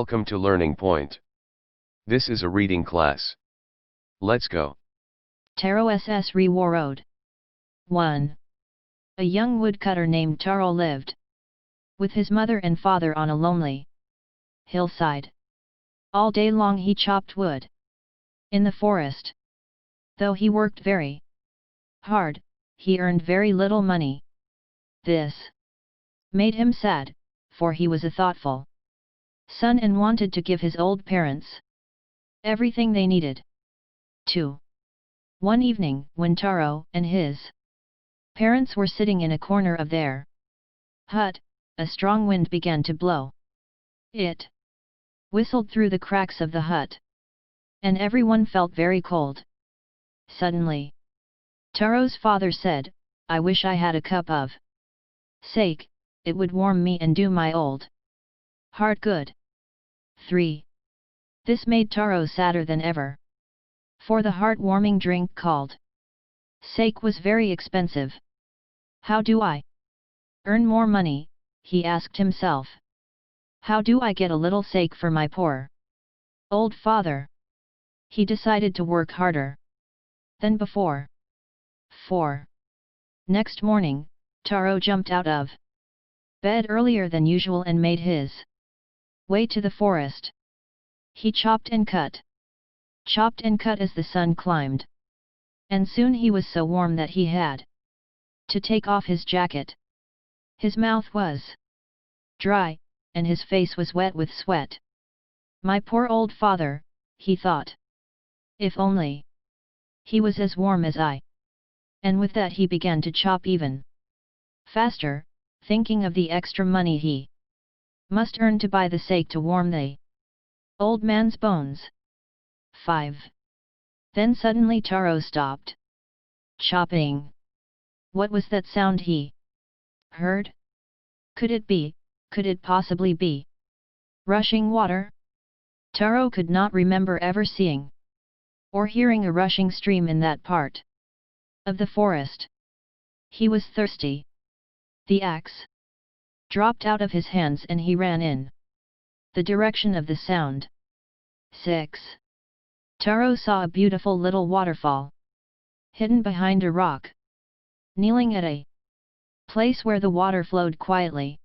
Welcome to Learning Point. This is a reading class. Let's go. Taro SS Reward. 1. A young woodcutter named Taro lived with his mother and father on a lonely hillside. All day long he chopped wood in the forest. Though he worked very hard, he earned very little money. This made him sad, for he was a thoughtful son and wanted to give his old parents everything they needed. 2. One evening, when Taro and his parents were sitting in a corner of their hut, a strong wind began to blow. It whistled through the cracks of the hut, and everyone felt very cold. Suddenly, Taro's father said, "I wish I had a cup of sake, it would warm me and do my old heart good." 3. This made Taro sadder than ever, for the heart-warming drink called sake was very expensive. "How do I earn more money?" he asked himself. "How do I get a little sake for my poor old father?" He decided to work harder than before. 4. Next morning, Taro jumped out of bed earlier than usual and made his way to the forest. He chopped and cut as the sun climbed, and soon he was so warm that he had to take off his jacket. His mouth was dry, and his face was wet with sweat. "My poor old father," he thought. "If only he was as warm as I." And with that he began to chop even faster, thinking of the extra money he must earn to buy the sake to warm the old man's bones. 5. Then suddenly Taro stopped chopping. What was that sound he heard? Could it possibly be rushing water? Taro could not remember ever seeing or hearing a rushing stream in that part of the forest. He was thirsty. The axe dropped out of his hands and he ran in the direction of the sound. 6. Taro saw a beautiful little waterfall hidden behind a rock. Kneeling at a place where the water flowed quietly,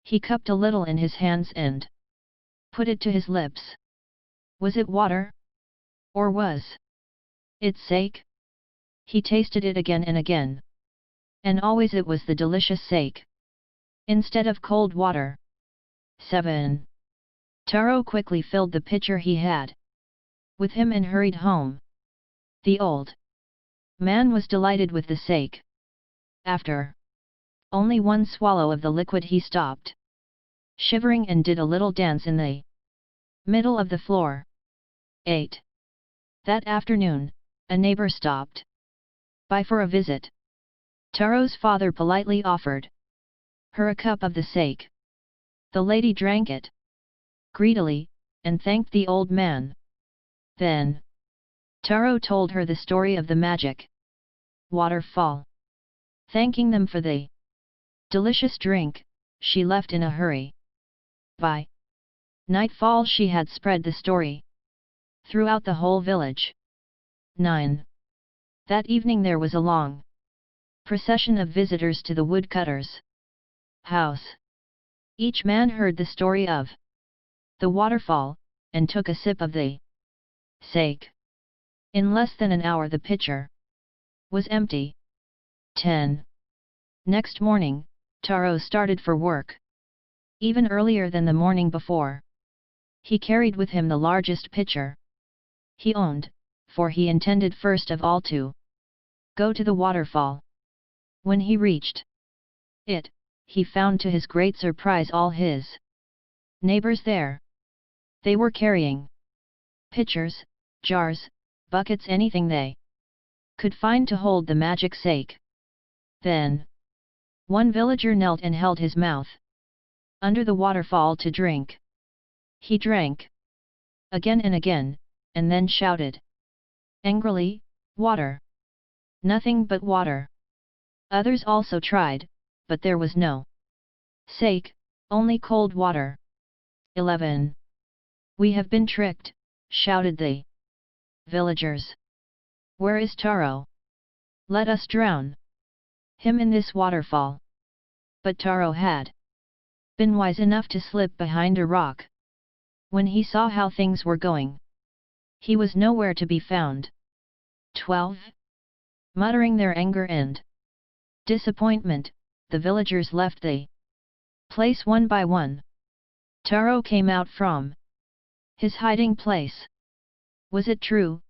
he cupped a little in his hands and put it to his lips. Was it water? Or was it sake? He tasted it again and again, and always it was the delicious sake instead of cold water. 7. Taro quickly filled the pitcher he had with him and hurried home. The old man was delighted with the sake. After only one swallow of the liquid he stopped shivering and did a little dance in the middle of the floor. 8. That afternoon, a neighbor stopped by for a visit. Taro's father politely offered her a cup of the sake. The lady drank it greedily, and thanked the old man. Then Taro told her the story of the magic waterfall. Thanking them for the delicious drink, she left in a hurry. By nightfall she had spread the story throughout the whole village. 9. That evening there was a long procession of visitors to the woodcutter's house. Each man heard the story of the waterfall, and took a sip of the sake. In less than an hour the pitcher was empty. 10. Next morning, Taro started for work even earlier than the morning before. He carried with him the largest pitcher he owned, for he intended first of all to go to the waterfall. When he reached it, he found to his great surprise all his neighbors there. They were carrying pitchers, jars, buckets, anything they could find to hold the magic sake. Then one villager knelt and held his mouth under the waterfall to drink. He drank again and again, and then shouted angrily, "Water! Nothing but water!" Others also tried, but there was no sake, only cold water. 11. We have been tricked, shouted the villagers. Where is Taro? Let us drown him in this waterfall. But Taro had been wise enough to slip behind a rock. When he saw how things were going, he was nowhere to be found. 12. Muttering their anger and disappointment, the villagers left the place one by one. Taro came out from his hiding place. Was it true,